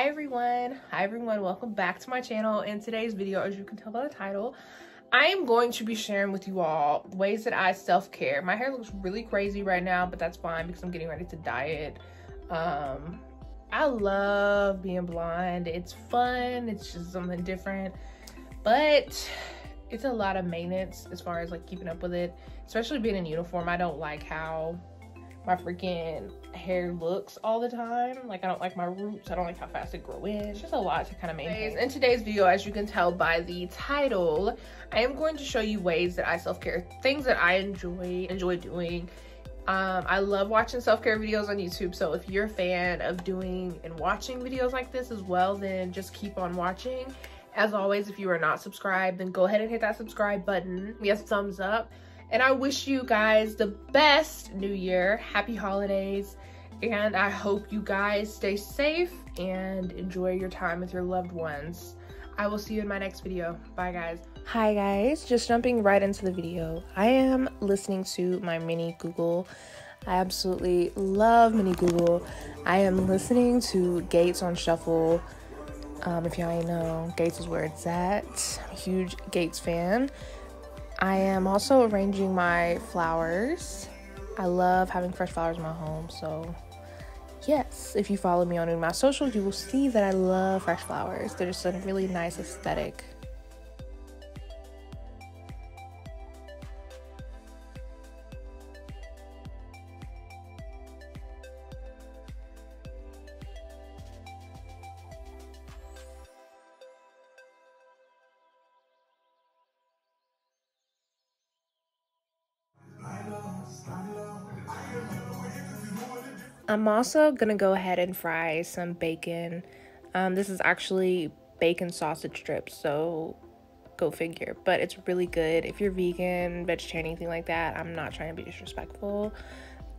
Hi everyone, welcome back to my channel. In today's video, as you can tell by the title, I am going to be sharing with you all ways that I self-care. My hair looks really crazy right now, but that's fine because I'm getting ready to dye it. I love being blonde. It's fun, it's just something different, but it's a lot of maintenance as far as like keeping up with it, especially being in uniform. I don't like how my freaking hair looks all the time. Like, I don't like my roots. I don't like how fast it grow in. It's just a lot to kind of maintain. In today's video, as you can tell by the title, I am going to show you ways that I self-care, things that I enjoy doing. I love watching self-care videos on YouTube, so if you're a fan of doing and watching videos like this as well, then just keep on watching. As always, if you are not subscribed, then go ahead and hit that subscribe button. Give me a thumbs up. And I wish you guys the best new year, happy holidays, and I hope you guys stay safe and enjoy your time with your loved ones. I will see you in my next video. Bye guys. Hi guys, just jumping right into the video. I am listening to my mini Google. I absolutely love mini Google. I am listening to Gates on Shuffle. If y'all ain't know, Gates is where it's at. I'm a huge Gates fan. I am also arranging my flowers. I love having fresh flowers in my home, so yes, if you follow me on any of my socials, you will see that I love fresh flowers. They're just a really nice aesthetic. I'm also gonna go ahead and fry some bacon. This is actually bacon sausage strips, so go figure. But it's really good if you're vegan, vegetarian, anything like that. I'm not trying to be disrespectful,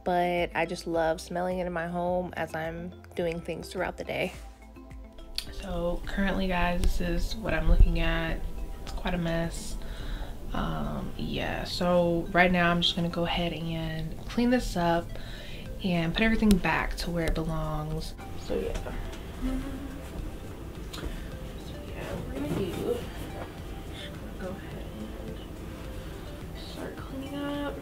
but I just love smelling it in my home as I'm doing things throughout the day. So currently, guys, this is what I'm looking at. It's quite a mess. Yeah, so right now I'm just gonna go ahead and clean this up and put everything back to where it belongs. So yeah. We're gonna go ahead and start cleaning up.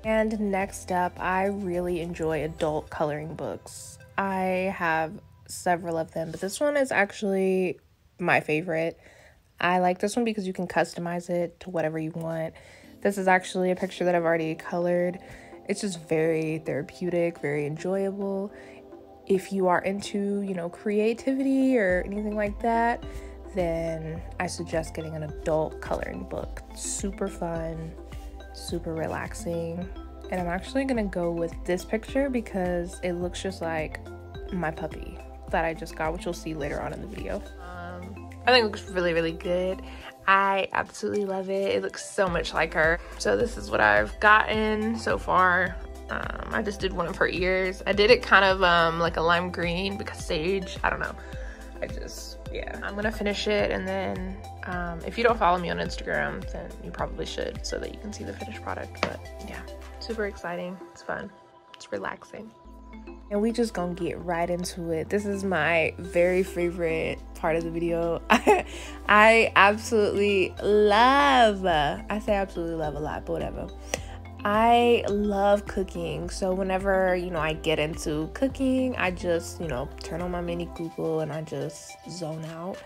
And next up, I really enjoy adult coloring books. I have several of them, but this one is actually my favorite. I like this one because you can customize it to whatever you want. This is actually a picture that I've already colored. It's just very therapeutic, very enjoyable. If you are into, you know, creativity or anything like that, then I suggest getting an adult coloring book. Super fun, super relaxing. And I'm actually gonna go with this picture because it looks just like my puppy that I just got, which you'll see later on in the video. I think it looks really, really good. I absolutely love it. It looks so much like her. So this is what I've gotten so far. I just did one of her ears. I did it kind of like a lime green because sage, I don't know. Yeah, I'm gonna finish it, and then if you don't follow me on Instagram, then you probably should so that you can see the finished product. But yeah, super exciting. It's fun. It's relaxing. And we just gonna get right into it. This is my very favorite part of the video. I absolutely love, I say absolutely love a lot, but whatever. I love cooking, so whenever, you know, I get into cooking, I just, you know, turn on my mini Google and I just zone out.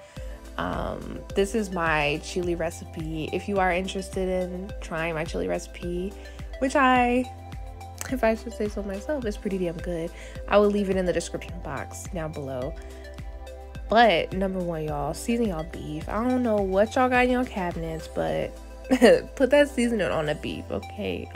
This is my chili recipe. If you are interested in trying my chili recipe, which if I should say so myself, is pretty damn good, I will leave it in the description box down below. But number one, y'all, season y'all beef. I don't know what y'all got in your cabinets, but put that seasoning on the beef, okay?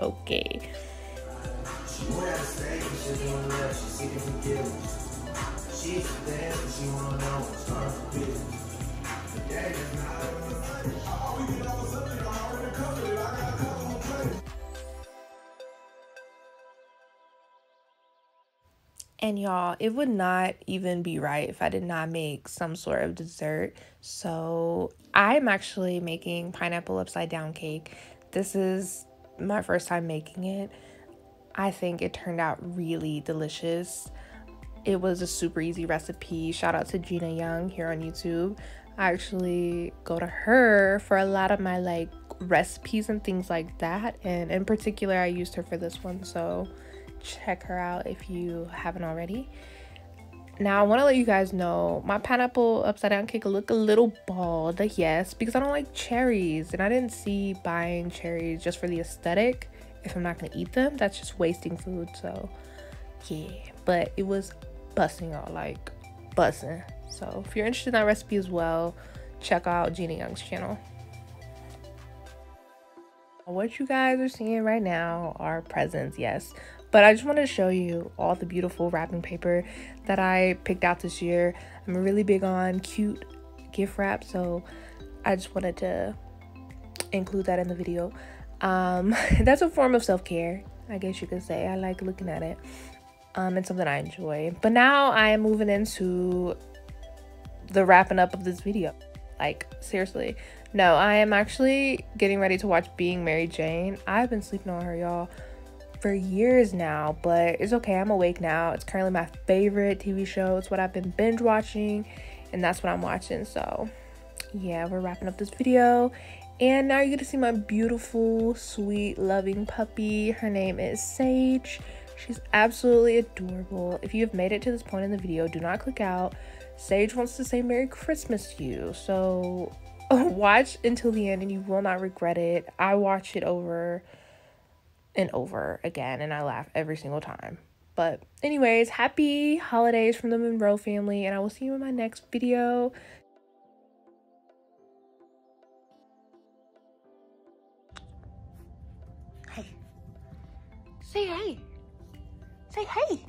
And y'all, it would not even be right if I did not make some sort of dessert. So I'm actually making pineapple upside down cake. This is my first time making it. I think it turned out really delicious. It was a super easy recipe. Shout out to Gina Young here on YouTube. I actually go to her for a lot of my like recipes and things like that. And in particular, I used her for this one. So check her out if you haven't already. Now I want to let you guys know my pineapple upside down cake look a little bald, yes, because I don't like cherries, and I didn't see buying cherries just for the aesthetic. If I'm not gonna eat them, that's just wasting food. So yeah, but it was busting, y'all, like busting. So if you're interested in that recipe as well, check out Gina Young's channel. What you guys are seeing right now are presents, yes, but I just wanted to show you all the beautiful wrapping paper that I picked out this year. I'm really big on cute gift wrap, so I just wanted to include that in the video. That's a form of self-care, I guess you could say. I like looking at it. It's something I enjoy. But now I am moving into the wrapping up of this video. Like, seriously. No, I am actually getting ready to watch Being Mary Jane. I've been sleeping on her, y'all, for years now, but it's okay. I'm awake now. It's currently my favorite TV show. It's what I've been binge watching, and that's what I'm watching. So yeah, we're wrapping up this video, and now you're gonna see my beautiful, sweet, loving puppy. Her name is Sage. She's absolutely adorable. If you have made it to this point in the video, do not click out. Sage wants to say Merry Christmas to you, so watch until the end and you will not regret it. I watch it over and over again and I laugh every single time. But anyways, happy holidays from the Monroe family, and I will see you in my next video. Hey. Say hey. Say hey.